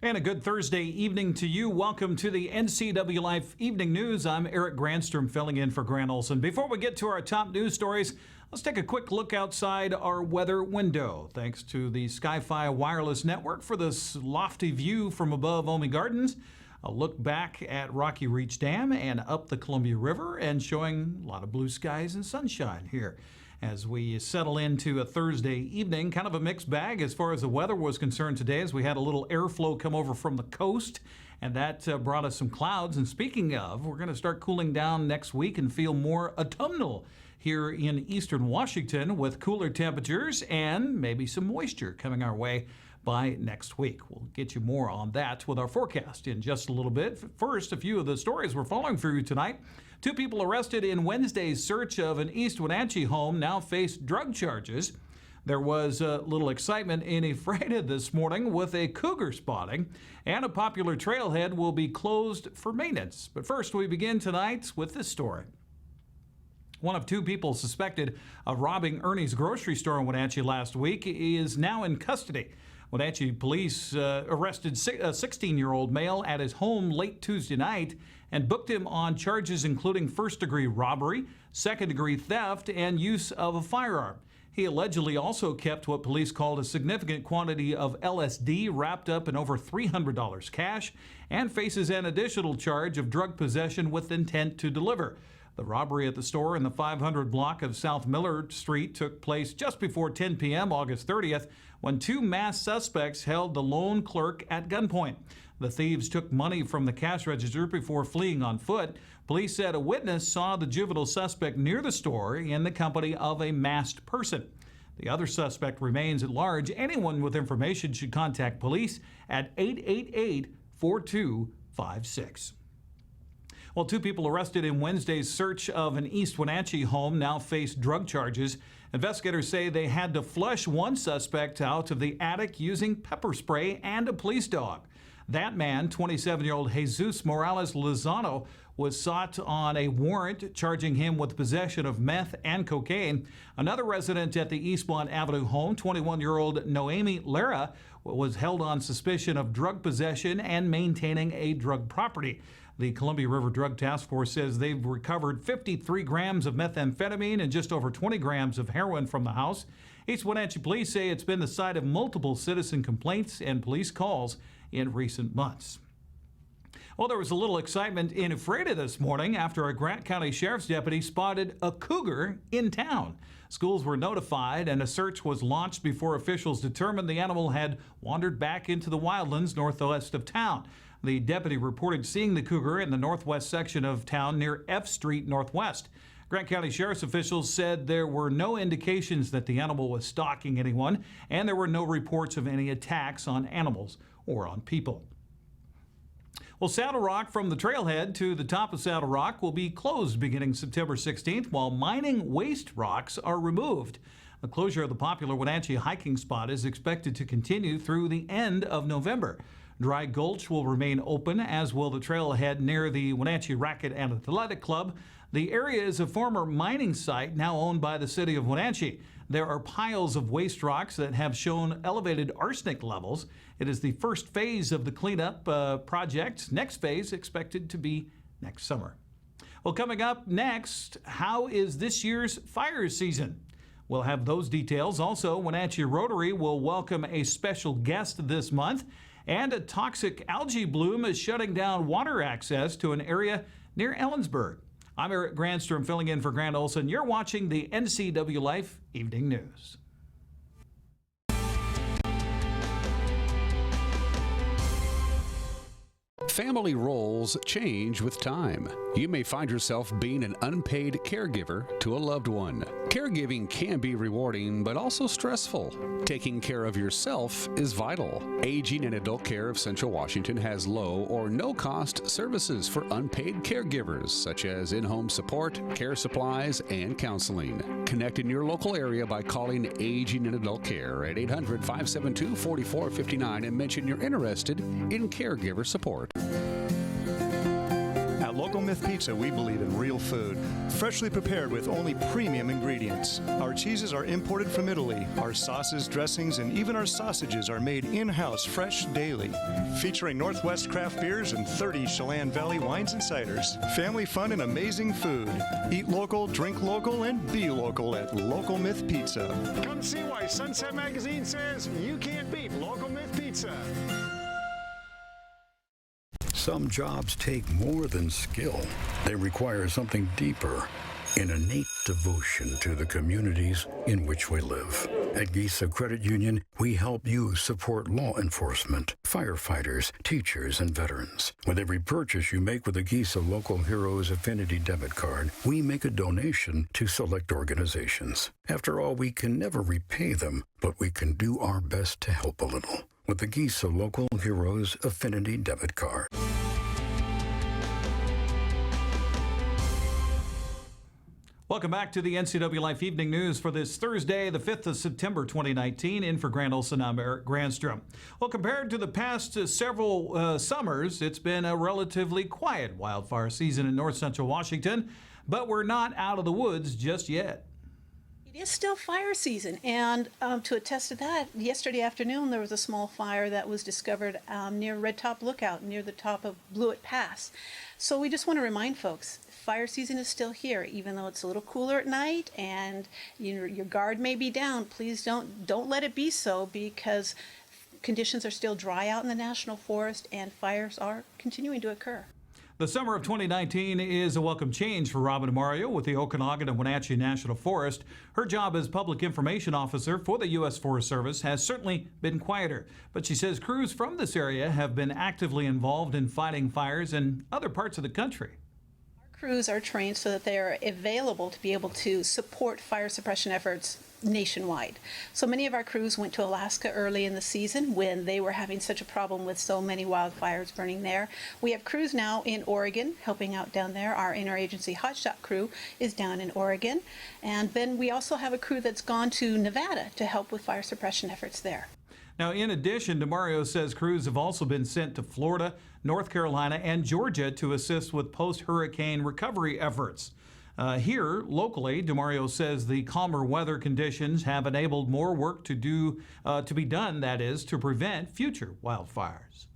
And a good Thursday evening to you. Welcome to the NCWLIFE Evening News. I'm Eric Granstrom filling in for Grant Olson. Before we get to our top news stories, let's take a quick look outside our weather window. Thanks to the Sky-Fi wireless network for this lofty view from above Omi Gardens. A look back at Rocky Reach Dam and up the Columbia River, and showing a lot of blue skies and sunshine here as we settle into a Thursday evening. Kind of a mixed bag as far as the weather was concerned today, as we had a little airflow come over from the coast, and that brought us some clouds. And speaking of, we're going to start cooling down next week and feel more autumnal here in eastern Washington, with cooler temperatures and maybe some moisture coming our way by next week. We'll get you more on that with our forecast in just a little bit. First, a few of the stories we're following for you tonight. 2 people arrested in Wednesday's search of an East Wenatchee home now face drug charges. There was a little excitement in Ephrata this morning with a cougar spotting, and a popular trailhead will be closed for maintenance. But first, we begin tonight with this story. One of 2 people suspected of robbing Ernie's grocery store in Wenatchee last week is now in custody. Wenatchee police arrested a 16-year-old male at his home late Tuesday night and booked him on charges including first-degree robbery, second-degree theft, and use of a firearm. He allegedly also kept what police called a significant quantity of LSD wrapped up in over $300 cash, and faces an additional charge of drug possession with intent to deliver. The robbery at the store in the 500 block of South Miller Street took place just before 10 p.m. August 30th, when 2 masked suspects held the lone clerk at gunpoint. The thieves took money from the cash register before fleeing on foot. Police said a witness saw the juvenile suspect near the store in the company of a masked person. The other suspect remains at large. Anyone with information should contact police at 888-4256. Well, 2 people arrested in Wednesday's search of an East Wenatchee home now face drug charges. Investigators say they had to flush one suspect out of the attic using pepper spray and a police dog. That man, 27-year-old Jesus Morales Lozano, was sought on a warrant charging him with possession of meth and cocaine. Another resident at the Eastmont Avenue home, 21-year-old Noemi Lara, was held on suspicion of drug possession and maintaining a drug property. The Columbia River Drug Task Force says they've recovered 53 grams of methamphetamine and just over 20 grams of heroin from the house. East Wenatchee police say it's been the site of multiple citizen complaints and police calls in recent months. Well, there was a little excitement in Ephrata this morning after a Grant County Sheriff's deputy spotted a cougar in town. Schools were notified and a search was launched before officials determined the animal had wandered back into the wildlands northwest of town. The deputy reported seeing the cougar in the northwest section of town near F Street Northwest. Grant County Sheriff's officials said there were no indications that the animal was stalking anyone, and there were no reports of any attacks on animals or on people. Well, Saddle Rock from the trailhead to the top of Saddle Rock will be closed beginning September 16th, while mining waste rocks are removed. The closure of the popular Wenatchee hiking spot is expected to continue through the end of November. Dry Gulch will remain open, as will the trailhead near the Wenatchee Racquet and Athletic Club. The area is a former mining site now owned by the city of Wenatchee. There are piles of waste rocks that have shown elevated arsenic levels. It is the first phase of the cleanup project. Next phase expected to be next summer. Well, coming up next, how is this year's fire season? We'll have those details. Also, Wenatchee Rotary will welcome a special guest this month. And a toxic algae bloom is shutting down water access to an area near Ellensburg. I'm Eric Granstrom filling in for Grant Olson. You're watching the NCWLIFE Evening News. Family roles change with time. You may find yourself being an unpaid caregiver to a loved one. Caregiving can be rewarding, but also stressful. Taking care of yourself is vital. Aging and Adult Care of Central Washington has low or no cost services for unpaid caregivers, such as in-home support, care supplies, and counseling. Connect in your local area by calling Aging and Adult Care at 800-572-4459 and mention you're interested in caregiver support. Local Myth Pizza, we believe in real food, freshly prepared with only premium ingredients. Our cheeses are imported from Italy. Our sauces, dressings, and even our sausages are made in-house fresh daily. Featuring Northwest craft beers and 30 Chelan Valley wines and ciders. Family fun and amazing food. Eat local, drink local, and be local at Local Myth Pizza. Come see why Sunset Magazine says you can't beat Local Myth Pizza. Some jobs take more than skill. They require something deeper, an innate devotion to the communities in which we live. At Gisa Credit Union, we help you support law enforcement, firefighters, teachers, and veterans. With every purchase you make with a Gisa Local Heroes Affinity debit card, we make a donation to select organizations. After all, we can never repay them, but we can do our best to help a little with the Gisa Local Heroes Affinity debit card. Welcome back to the NCWLIFE Evening News for this Thursday, the 5th of September, 2019. In for Grant Olson, I'm Eric Granstrom. Well, compared to the past several summers, it's been a relatively quiet wildfire season in north central Washington, but we're not out of the woods just yet. It is still fire season, and to attest to that, yesterday afternoon there was a small fire that was discovered near Red Top Lookout, near the top of Blewett Pass. So we just want to remind folks, fire season is still here, even though it's a little cooler at night and your guard may be down. Please don't let it be so, because conditions are still dry out in the National Forest and fires are continuing to occur. The summer of 2019 is a welcome change for Robin DeMario with the Okanagan and Wenatchee National Forest. Her job as Public Information Officer for the U.S. Forest Service has certainly been quieter, but she says crews from this area have been actively involved in fighting fires in other parts of the country. Crews are trained so that they are available to be able to support fire suppression efforts nationwide. So many of our crews went to Alaska early in the season when they were having such a problem with so many wildfires burning there. We have crews now in Oregon helping out down there. Our interagency hotshot crew is down in Oregon. And then we also have a crew that's gone to Nevada to help with fire suppression efforts there. Now, in addition, DeMario says crews have also been sent to Florida, North Carolina, and Georgia to assist with post-hurricane recovery efforts. Here, locally, DeMario says the calmer weather conditions have enabled more work to be done, that is, to prevent future wildfires.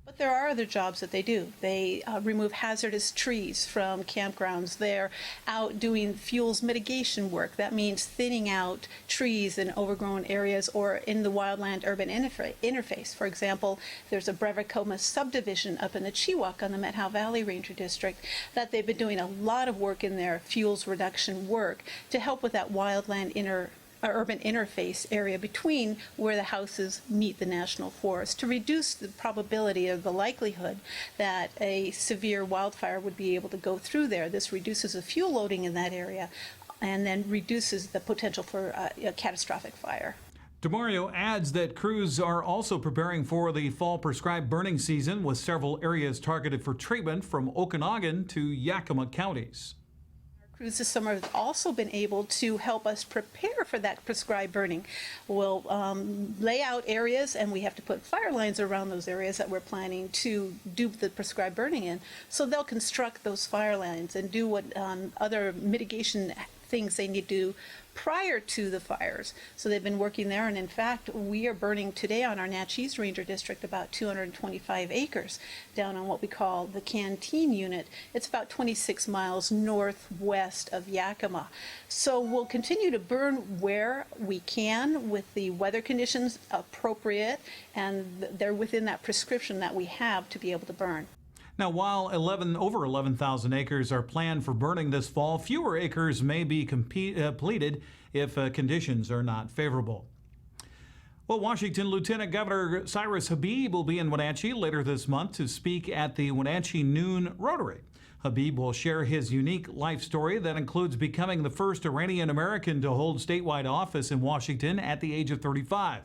But there are other jobs that they do. They remove hazardous trees from campgrounds. They're out doing fuels mitigation work. That means thinning out trees in overgrown areas or in the wildland-urban interface. For example, there's a Brevicoma subdivision up in the Chewok on the Methow Valley Ranger District that they've been doing a lot of work in their fuels reduction work to help with that wildland urban interface area between where the houses meet the national forest to reduce the probability or the likelihood that a severe wildfire would be able to go through there. This reduces the fuel loading in that area and then reduces the potential for a catastrophic fire. DeMario adds that crews are also preparing for the fall prescribed burning season with several areas targeted for treatment from Okanagan to Yakima counties. Crews this summer have also been able to help us prepare for that prescribed burning. We'll lay out areas, and we have to put fire lines around those areas that we're planning to do the prescribed burning in. So they'll construct those fire lines and do what other mitigation things they need to do prior to the fires. So they've been working there, and in fact, we are burning today on our Natchez Ranger District about 225 acres down on what we call the Canteen Unit. It's about 26 miles northwest of Yakima. So we'll continue to burn where we can with the weather conditions appropriate, and they're within that prescription that we have to be able to burn. Now, while over 11,000 acres are planned for burning this fall, fewer acres may be completed if conditions are not favorable. Well, Washington Lieutenant Governor Cyrus Habib will be in Wenatchee later this month to speak at the Wenatchee Noon Rotary. Habib will share his unique life story that includes becoming the first Iranian American to hold statewide office in Washington at the age of 35.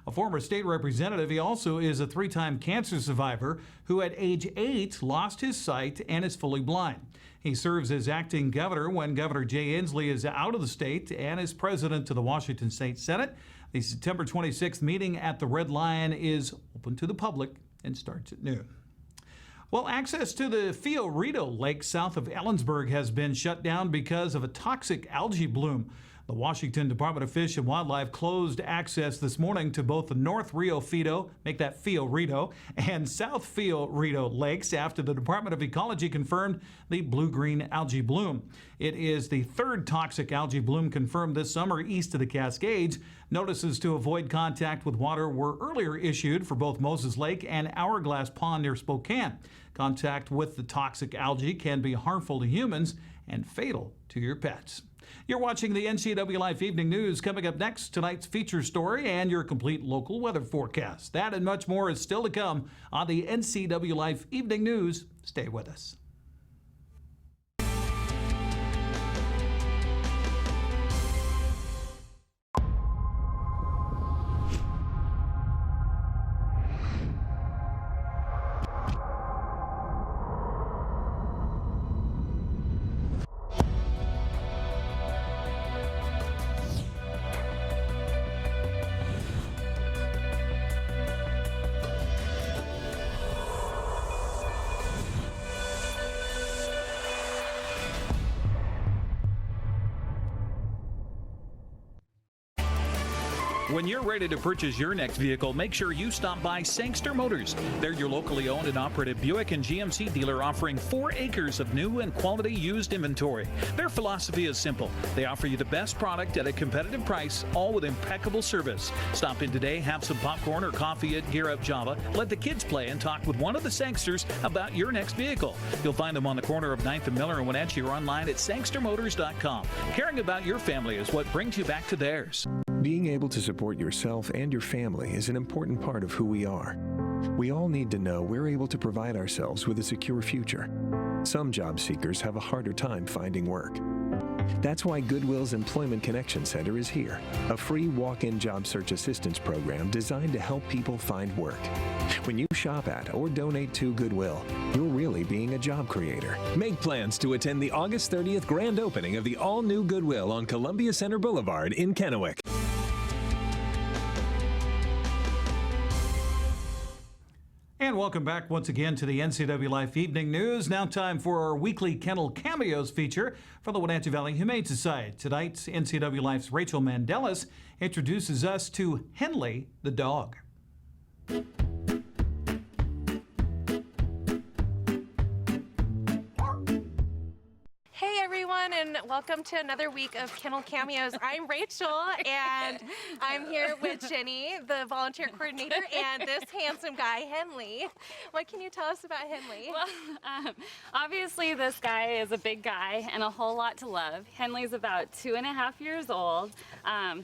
A former state representative, he also is a three-time cancer survivor who at age 8 lost his sight and is fully blind. He serves as acting governor when Governor Jay Inslee is out of the state and is president of the Washington State Senate. The September 26th meeting at the Red Lion is open to the public and starts at noon. Well, access to the Fiorito Lake south of Ellensburg has been shut down because of a toxic algae bloom. The Washington Department of Fish and Wildlife closed access this morning to both the North Rio Fido, make that Fiorito, and South Fiorito lakes after the Department of Ecology confirmed the blue-green algae bloom. It is the third toxic algae bloom confirmed this summer east of the Cascades. Notices to avoid contact with water were earlier issued for both Moses Lake and Hourglass Pond near Spokane. Contact with the toxic algae can be harmful to humans and fatal to your pets. You're watching the NCWLIFE Evening News. Coming up next, tonight's feature story and your complete local weather forecast. That and much more is still to come on the NCWLIFE Evening News. Stay with us. When you're ready to purchase your next vehicle, make sure you stop by Sangster Motors. They're your locally owned and operated Buick and GMC dealer offering 4 acres of new and quality used inventory. Their philosophy is simple. They offer you the best product at a competitive price, all with impeccable service. Stop in today, have some popcorn or coffee at Gear Up Java, let the kids play, and talk with one of the Sangsters about your next vehicle. You'll find them on the corner of 9th and Miller in Wenatchee or online at sangstermotors.com. Caring about your family is what brings you back to theirs. Being able to support yourself and your family is an important part of who we are. We all need to know we're able to provide ourselves with a secure future. Some job seekers have a harder time finding work. That's why Goodwill's Employment Connection Center is here, a free walk-in job search assistance program designed to help people find work. When you shop at or donate to Goodwill, you're really being a job creator. Make plans to attend the August 30th grand opening of the all-new Goodwill on Columbia Center Boulevard in Kennewick. And welcome back once again to the NCWLIFE Evening News. Now time for our weekly Kennel Cameos feature for the Wenatchee Valley Humane Society. Tonight, NCWLIFE's Rachel Mandelis introduces us to Henley the dog. Hey everyone, and welcome to another week of Kennel Cameos. I'm Rachel, and I'm here with Jenny, the volunteer coordinator, and this handsome guy, Henley. What can you tell us about Henley? Well, obviously this guy is a big guy and a whole lot to love. Henley's about 2.5 years old.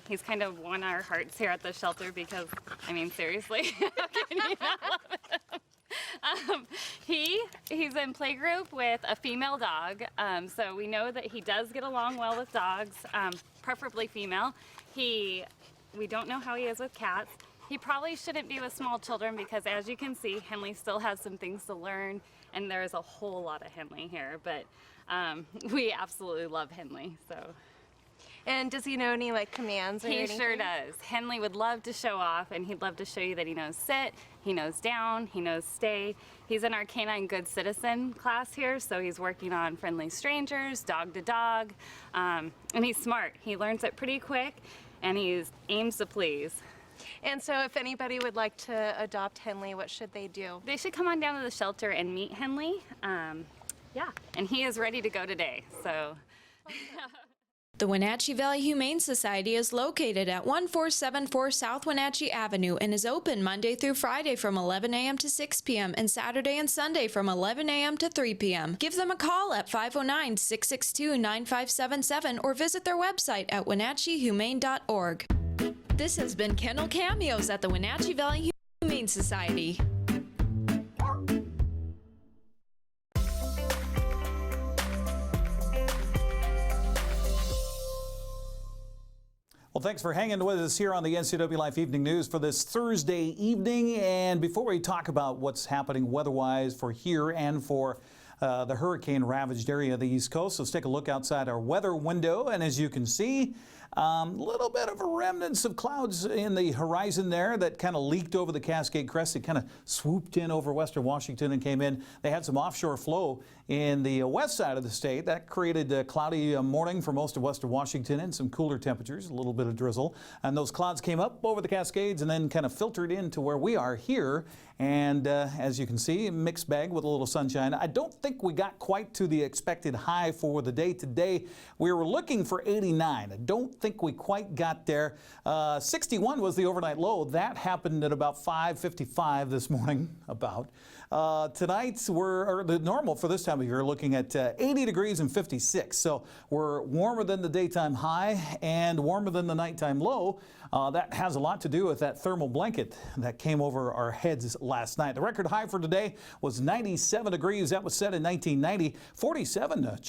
He's kind of won our hearts here at the shelter because, I mean, seriously, how can you not love him? He's in playgroup with a female dog, so we know that he does get along well with dogs, preferably female. We don't know how he is with cats. He probably shouldn't be with small children because, as you can see, Henley still has some things to learn, and there's a whole lot of Henley here, but we absolutely love Henley. So. And does he know any commands or anything? He sure does. Henley would love to show off, and he'd love to show you that he knows sit, he knows down, he knows stay. He's in our Canine Good Citizen class here, so he's working on friendly strangers, dog to dog, and he's smart. He learns it pretty quick, and he aims to please. And so if anybody would like to adopt Henley, what should they do? They should come on down to the shelter and meet Henley. Yeah, and he is ready to go today, so. The Wenatchee Valley Humane Society is located at 1474 South Wenatchee Avenue and is open Monday through Friday from 11 a.m. to 6 p.m. and Saturday and Sunday from 11 a.m. to 3 p.m. Give them a call at 509-662-9577 or visit their website at wenatcheehumane.org. This has been Kennel Cameos at the Wenatchee Valley Humane Society. Well, thanks for hanging with us here on the NCWLIFE Evening News for this Thursday evening. And before we talk about what's happening weather-wise for here and for the hurricane-ravaged area of the East Coast, let's take a look outside our weather window. And as you can see, Little bit of a remnants of clouds in the horizon there that kind of leaked over the Cascade Crest. It kind of swooped in over western Washington and came in. They had some offshore flow in the west side of the state. That created a cloudy morning for most of western Washington and some cooler temperatures, a little bit of drizzle. And those clouds came up over the Cascades and then kind of filtered into where we are here. And as you can see, a mixed bag with a little sunshine. I don't think we got quite to the expected high for the day today. We were looking for 89. I don't think we quite got there. 61 was the overnight low. That happened at about 5:55 this morning, about. Tonight, the normal for this time of year, looking at 80 degrees and 56. So we're warmer than the daytime high and warmer than the nighttime low. That has a lot to do with that thermal blanket that came over our heads last night. The record high for today was 97 degrees. That was set in 1990. 47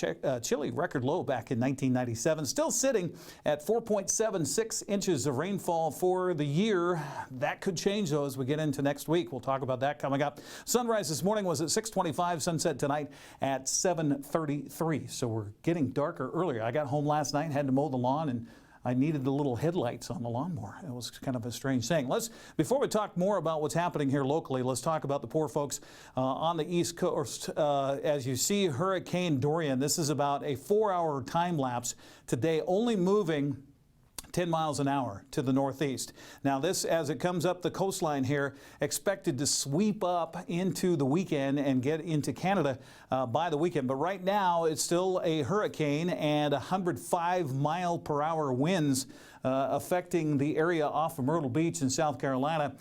chilly record low back in 1997. Still sitting at 4.76 inches of rainfall for the year. That could change though as we get into next week. We'll talk about that coming up. Sunrise this morning was at 6:25. Sunset tonight at 7:33. So we're getting darker earlier. I got home last night, had to mow the lawn, and I needed the little headlights on the lawnmower. It was kind of a strange thing. Before we talk more about what's happening here locally, let's talk about the poor folks on the East Coast. As you see, Hurricane Dorian, this is about a 4-hour time lapse today, only moving 10 miles an hour to the northeast. Now this, as it comes up the coastline here, expected to sweep up into the weekend and get into Canada by the weekend. But right now it's still a hurricane and 105-mile-per-hour winds affecting the area off of Myrtle Beach in South Carolina.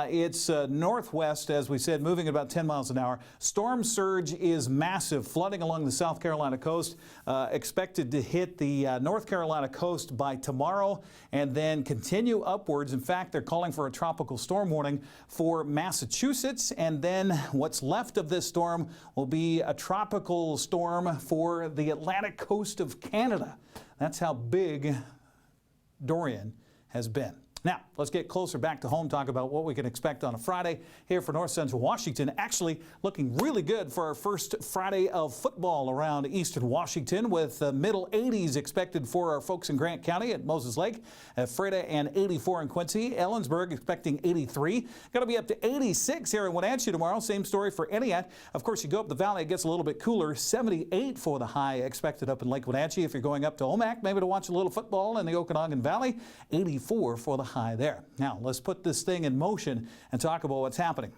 It's northwest, as we said, moving at about 10 miles an hour. Storm surge is massive, flooding along the South Carolina coast, expected to hit the North Carolina coast by tomorrow and then continue upwards. In fact, they're calling for a tropical storm warning for Massachusetts, and then what's left of this storm will be a tropical storm for the Atlantic coast of Canada. That's how big Dorian has been. Now, let's get closer back to home, talk about what we can expect on a Friday here for North Central Washington. Actually looking really good for our first Friday of football around Eastern Washington, with middle 80s expected for our folks in Grant County at Moses Lake, Freda, and 84 in Quincy. Ellensburg expecting 83. Going to be up to 86 here in Wenatchee tomorrow. Same story for Entiat. Of course, you go up the valley, it gets a little bit cooler. 78 for the high expected up in Lake Wenatchee. If you're going up to Omak, maybe to watch a little football in the Okanagan Valley, 84 for the high there. Now, let's put this thing in motion and talk about what's happening.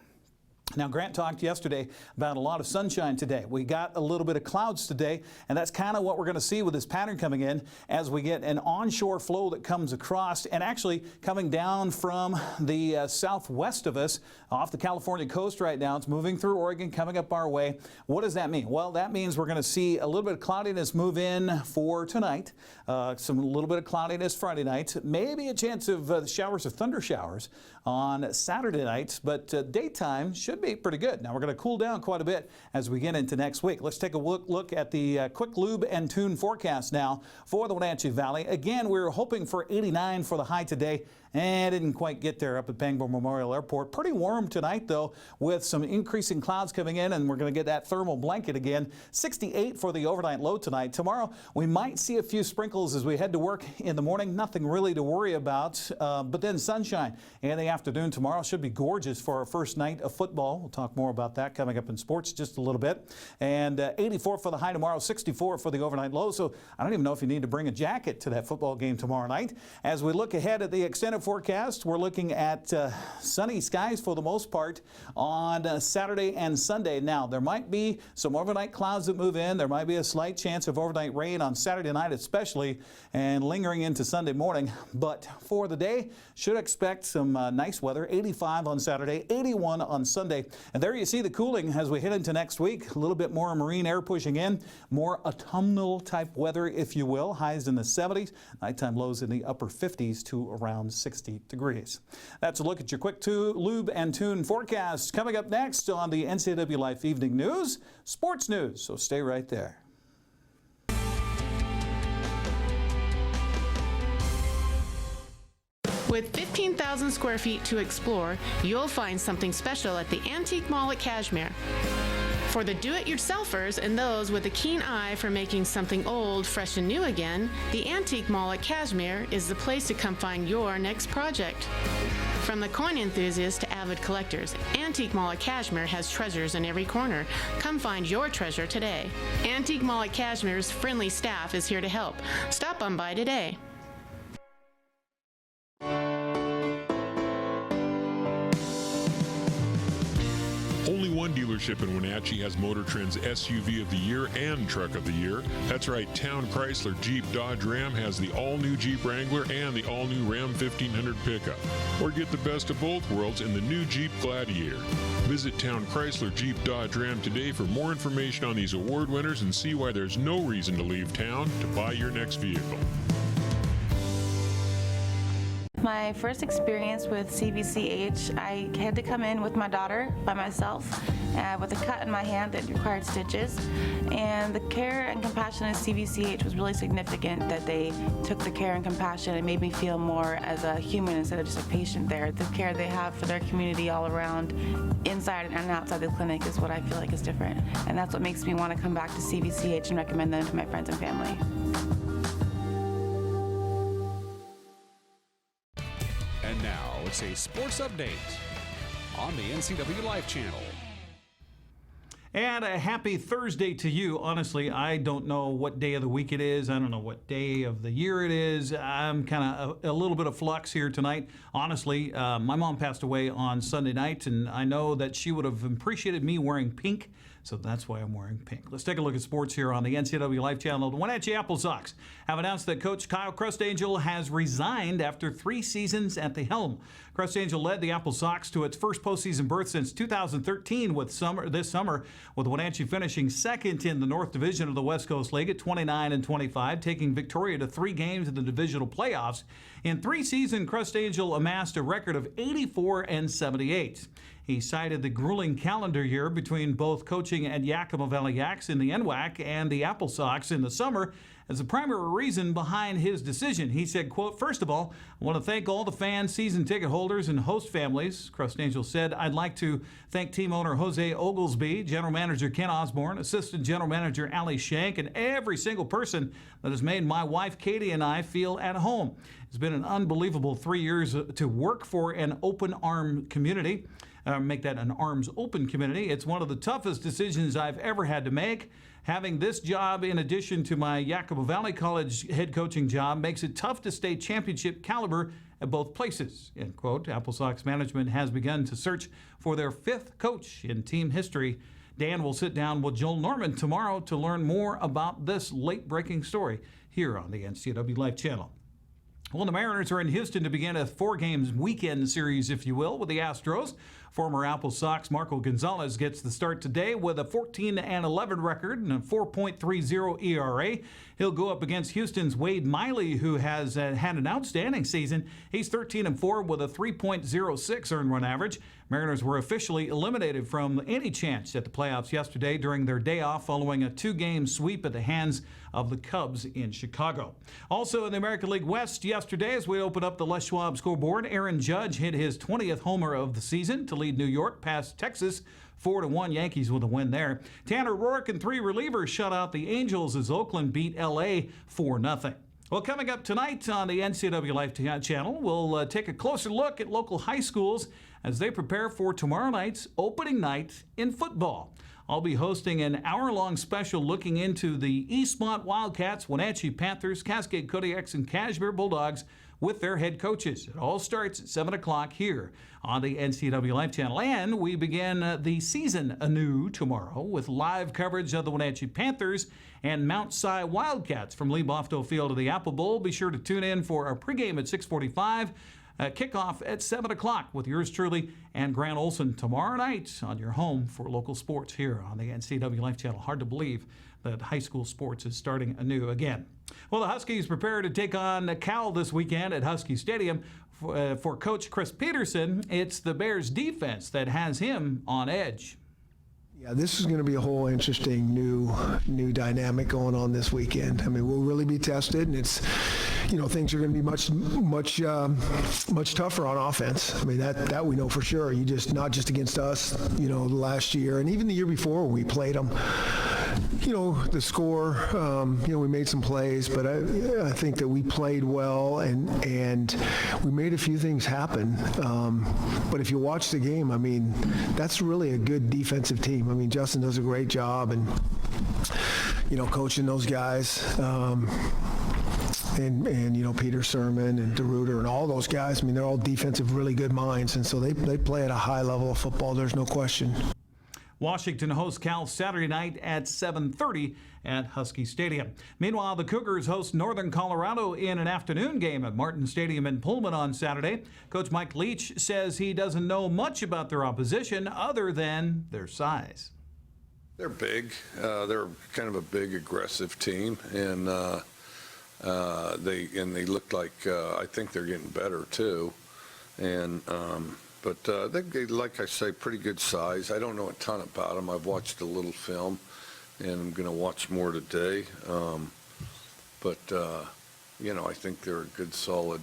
Now, Grant talked yesterday about a lot of sunshine today. We got a little bit of clouds today, and that's kind of what we're going to see with this pattern coming in as we get an onshore flow that comes across and actually coming down from the southwest of us off the California coast right now. It's moving through Oregon, coming up our way. What does that mean? Well, that means we're going to see a little bit of cloudiness move in for tonight, a little bit of cloudiness Friday night, maybe a chance of showers of thunder showers on Saturday nights, but daytime should be pretty good. Now we're going to cool down quite a bit as we get into next week. Let's take a look at the quick lube and tune forecast now for the Wenatchee Valley. Again, we were hoping for 89 for the high today, and didn't quite get there up at Pangborn Memorial Airport. Pretty warm tonight, though, with some increasing clouds coming in, and we're going to get that thermal blanket again. 68 for the overnight low tonight. Tomorrow, we might see a few sprinkles as we head to work in the morning. Nothing really to worry about, but then sunshine in the afternoon tomorrow. Should be gorgeous for our first night of football. We'll talk more about that coming up in sports just a little bit. And 84 for the high tomorrow, 64 for the overnight low. So I don't even know if you need to bring a jacket to that football game tomorrow night. As we look ahead at the extended forecast, we're looking at sunny skies for the most part on Saturday and Sunday. Now, there might be some overnight clouds that move in. There might be a slight chance of overnight rain on Saturday night especially, and lingering into Sunday morning. But for the day, should expect some nice weather. 85 on Saturday, 81 on Sunday. And there you see the cooling as we head into next week. A little bit more marine air pushing in, more autumnal type weather, if you will. Highs in the 70s, nighttime lows in the upper 50s to around 60 degrees. That's a look at your quick lube and tune forecast. Coming up next on the NCWLIFE Evening News, sports news. So stay right there. With 15,000 square feet to explore, you'll find something special at the Antique Mall at Cashmere. For the do-it-yourselfers and those with a keen eye for making something old fresh and new again, the Antique Mall at Cashmere is the place to come find your next project. From the coin enthusiasts to avid collectors, Antique Mall at Cashmere has treasures in every corner. Come find your treasure today. Antique Mall at Cashmere's friendly staff is here to help. Stop on by today. Only one dealership in Wenatchee has Motor Trend's SUV of the Year and Truck of the Year. That's right, Town Chrysler Jeep Dodge Ram has the all-new Jeep Wrangler and the all-new Ram 1500 pickup. Or get the best of both worlds in the new Jeep Gladiator. Visit Town Chrysler Jeep Dodge Ram today for more information on these award winners and see why there's no reason to leave town to buy your next vehicle. My first experience with CVCH, I had to come in with my daughter by myself with a cut in my hand that required stitches. And the care and compassion at CVCH was really significant, that they took the care and compassion and made me feel more as a human instead of just a patient there. The care they have for their community all around, inside and outside the clinic, is what I feel like is different. And that's what makes me want to come back to CVCH and recommend them to my friends and family. And now it's a sports update on the NCWLIFE channel. And a happy Thursday to you. Honestly, I don't know what day of the week it is. I don't know what day of the year it is. I'm kind of a little bit of flux here tonight. Honestly, my mom passed away on Sunday night, and I know that she would have appreciated me wearing pink. So that's why I'm wearing pink. Let's take a look at sports here on the NCWLIFE channel. The Wenatchee Apple Sox have announced that Coach Kyle Crustangel has resigned after 3 seasons at the helm. Crustangel led the Apple Sox to its first postseason berth since 2013 this summer, with Wenatchee finishing second in the North Division of the West Coast League at 29-25, taking Victoria to 3 games in the divisional playoffs. In 3 seasons, Crustangel amassed a record of 84-78. He cited the grueling calendar year between both coaching at Yakima Valley Yaks in the NWAC and the Apple Sox in the summer as the primary reason behind his decision. He said, quote, "First of all, I want to thank all the fans, season ticket holders, and host families." Crustangel said, "I'd like to thank team owner Jose Oglesby, general manager Ken Osborne, assistant general manager Allie Shank, and every single person that has made my wife Katie and I feel at home. It's been an unbelievable 3 years to work for an open arm community. Make that an arms open community. It's one of the toughest decisions I've ever had to make. Having this job in addition to my Yakima Valley College head coaching job makes it tough to stay championship caliber at both places," end quote. Apple Sox management has begun to search for their 5th coach in team history. Dan will sit down with Joel Norman tomorrow to learn more about this late-breaking story here on the NCWLIFE channel. Well, the Mariners are in Houston to begin a 4-game weekend series, if you will, with the Astros. Former Apple Sox Marco Gonzalez gets the start today with a 14-11 record and a 4.30 ERA. He'll go up against Houston's Wade Miley, who has had an outstanding season. He's 13-4 with a 3.06 earned run average. Mariners were officially eliminated from any chance at the playoffs yesterday during their day off following a 2-game sweep at the hands of the Cubs in Chicago. Also in the American League West yesterday, as we open up the Les Schwab scoreboard, Aaron Judge hit his 20th homer of the season to lead New York past Texas 4-1. Yankees with a win there. Tanner Roark and 3 relievers shut out the Angels as Oakland beat L.A. 4-0. Well, coming up tonight on the NCWLIFE channel, we'll take a closer look at local high schools as they prepare for tomorrow night's opening night in football. I'll be hosting an hour-long special looking into the Eastmont Wildcats, Wenatchee Panthers, Cascade Kodiaks, and Cashmere Bulldogs with their head coaches. It all starts at 7 o'clock here on the NCWLIFE channel. And we begin the season anew tomorrow with live coverage of the Wenatchee Panthers and Mount Si Wildcats from Lee Bofto Field to the Apple Bowl. Be sure to tune in for our pregame at 6:45. Kickoff at 7 o'clock with yours truly and Grant Olson tomorrow night on your home for local sports here on the NCWLIFE channel. Hard to believe that high school sports is starting anew again. Well, the Huskies prepare to take on Cal this weekend at Husky Stadium. For Coach Chris Peterson, it's the Bears defense that has him on edge. Yeah, this is going to be a whole interesting new dynamic going on this weekend. I mean, we'll really be tested, and it's, things are going to be much tougher on offense. I mean, that we know for sure. You just, not just against us, the last year and even the year before when we played them. The score, we made some plays, but I think that we played well and we made a few things happen. But if you watch the game, I mean, that's really a good defensive team. I mean, Justin does a great job and, coaching those guys. And Peter Sermon and DeRuiter and all those guys, I mean, they're all defensive, really good minds. And so they play at a high level of football. There's no question. Washington hosts Cal Saturday night at 7:30 at Husky Stadium. Meanwhile, the Cougars host Northern Colorado in an afternoon game at Martin Stadium in Pullman on Saturday. Coach Mike Leach says he doesn't know much about their opposition other than their size. They're big. They're kind of a big, aggressive team, and they look like I think they're getting better too, and. But they, like I say, pretty good size. I don't know a ton about them. I've watched a little film, and I'm going to watch more today. I think they're a good, solid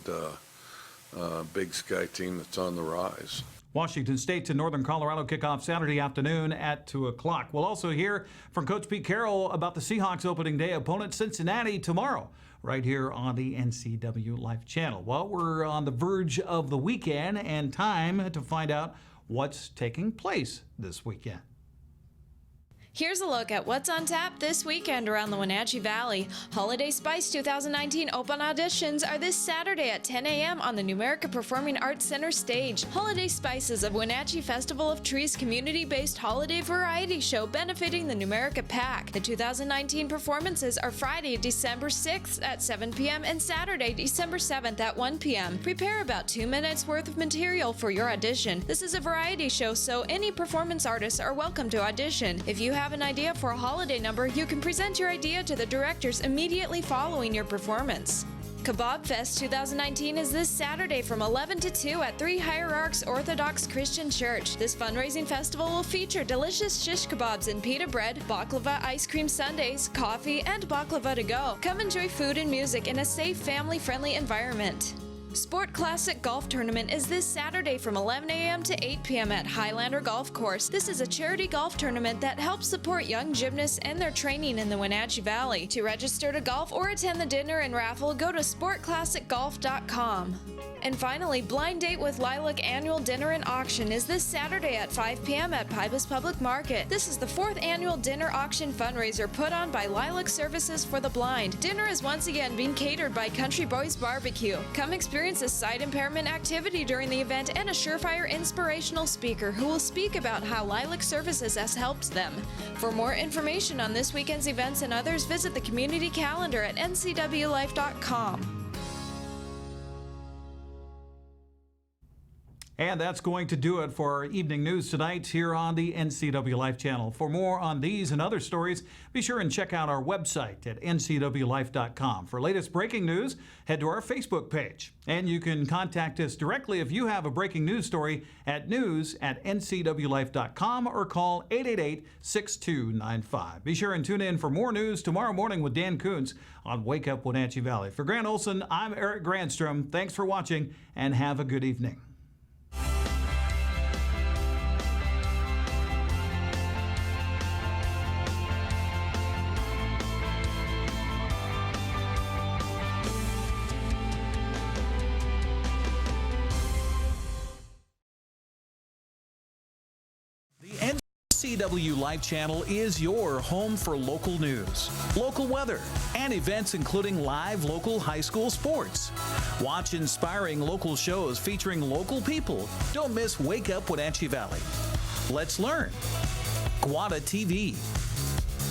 Big Sky team that's on the rise. Washington State to Northern Colorado kickoff Saturday afternoon at 2 o'clock. We'll also hear from Coach Pete Carroll about the Seahawks opening day opponent Cincinnati tomorrow, right here on the NCWLIFE channel. Well, we're on the verge of the weekend and time to find out what's taking place this weekend. Here's a look at what's on tap this weekend around the Wenatchee Valley. Holiday Spice 2019 open auditions are this Saturday at 10 a.m. on the Numerica Performing Arts Center stage. Holiday Spice is a Wenatchee Festival of Trees community-based holiday variety show benefiting the Numerica PAC. The 2019 performances are Friday, December 6th at 7 p.m. and Saturday, December 7th at 1 p.m. Prepare about 2 minutes worth of material for your audition. This is a variety show, so any performance artists are welcome to audition. If you have an idea for a holiday number, you can present your idea to the directors immediately following your performance. Kebab Fest 2019 is this Saturday from 11 to 2 at 3 Hierarchs Orthodox Christian Church. This fundraising festival will feature delicious shish kebabs and pita bread, baklava ice cream sundaes, coffee, and baklava to go. Come enjoy food and music in a safe, family-friendly environment. Sport Classic Golf Tournament is this Saturday from 11 a.m. to 8 p.m. at Highlander Golf Course. This is a charity golf tournament that helps support young gymnasts and their training in the Wenatchee Valley. To register to golf or attend the dinner and raffle, go to sportclassicgolf.com. And finally, Blind Date with Lilac annual dinner and auction is this Saturday at 5 p.m. at Pybus Public Market. This is the 4th annual dinner auction fundraiser put on by Lilac Services for the Blind. Dinner is once again being catered by Country Boys Barbecue. Come experience a sight impairment activity during the event and a surefire inspirational speaker who will speak about how Lilac Services has helped them. For more information on this weekend's events and others, visit the community calendar at ncwlife.com. And that's going to do it for our evening news tonight here on the NCWLIFE channel. For more on these and other stories, be sure and check out our website at ncwlife.com. For latest breaking news, head to our Facebook page. And you can contact us directly if you have a breaking news story at news@ncwlife.com or call 888-6295. Be sure and tune in for more news tomorrow morning with Dan Kuntz on Wake Up Wenatchee Valley. For Grant Olson, I'm Eric Granstrom. Thanks for watching and have a good evening. NCWLIFE channel is your home for local news, local weather, and events including live local high school sports. Watch inspiring local shows featuring local people. Don't miss Wake Up Wenatchee Valley. Let's learn. Guada TV.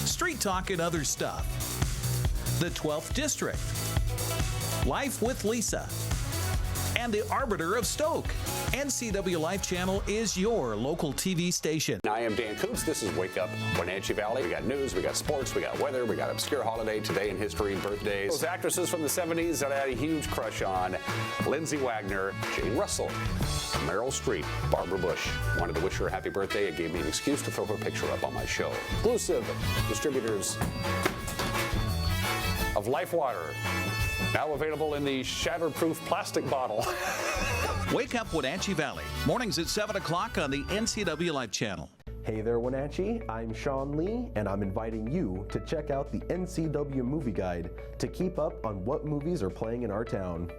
Street Talk and Other Stuff. The 12th District. Life with Lisa. And the Arbiter of Stoke. NCWLIFE channel is your local TV station. I am Dan Kuntz. This is Wake Up Wenatchee Valley. We got news, we got sports, we got weather, we got obscure holiday, today in history, birthdays. Those actresses from the 70s that I had a huge crush on. Lindsay Wagner, Jane Russell, Meryl Streep, Barbara Bush. Wanted to wish her a happy birthday. It gave me an excuse to throw her picture up on my show. Exclusive distributors of of Life Water. Now available in the shatterproof plastic bottle. Wake up Wenatchee Valley. Mornings at 7 o'clock on the NCWLIFE channel. Hey there, Wenatchee. I'm Sean Lee, and I'm inviting you to check out the NCW Movie Guide to keep up on what movies are playing in our town.